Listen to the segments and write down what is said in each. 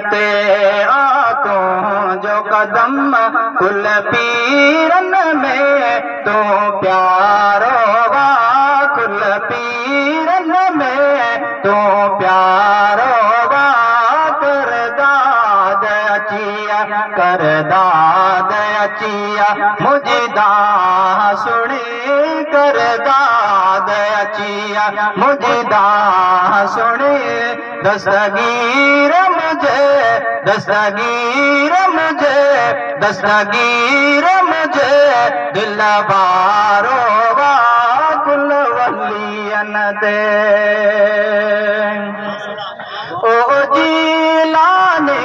ते आतों जो कदम कुल पीरन में तो प्यारो वा कुल पीरन में तो प्यारो वा कर दाद अचिया मुझदा सुनी कर दाद अचिया मुझदा सुनी दस्तगीर मुझे दिलवारो वा कुल वलियन दे ओ जीलाने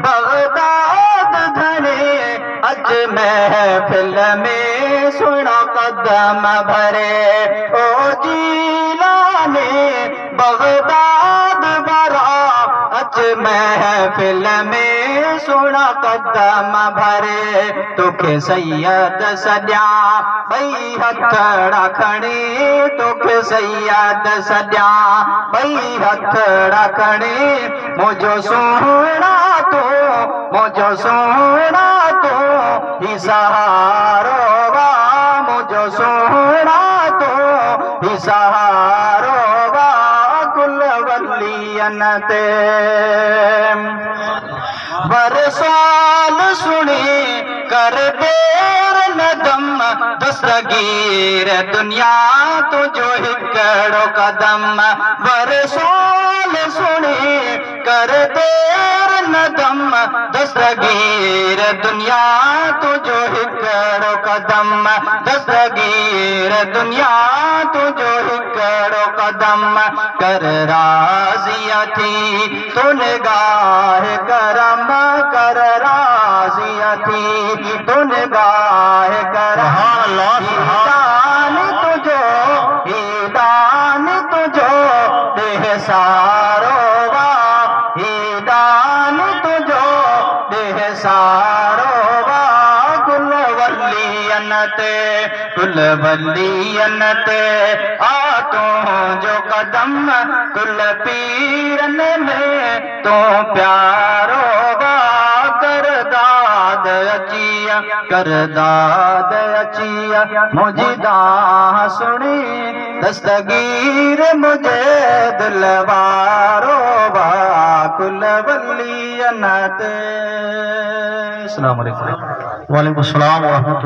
बगदाद धने अज महफिल में सुनो कदम भरे ओ जीलाने बगदाद भरा अज महफिल में सुना कदम भरे तोखे सैयद सॼा ॿई हथड़ा खणी तोखे सैयद सॼा ॿई हथड़ा खणी मुझो सोहणा तो ही सहारो वा मुझो सोहणा तो ही सहारो वा कुल वलियन ते बरसाल सुनी कर देर नदम दस्तगीर दुनिया तुझो हिकड़ो कदम बरसाल सुनी कर देर नदम दस्तगीर दुनिया तुझो हिकड़ो कदम दस्तगीर दुनिया तुझो हिकड़ो कदम कर राज़िया थी तो निगाह करम कर राज़िया थी तो निगाह करम ईदान तुझो देह सारो वा ईदान तुझो देह सारो वा कुल वलियन ते आतों जो कदम कुल पीरन में तो प्यारो वा कर दाद अचिया मुझदा सुनी दस्तगीर मुझे दिलवारो वा कुल वलियन ते। अस्सलाम वालेकुम। वालेकुम अस्सलाम व रहमतुल्लाह।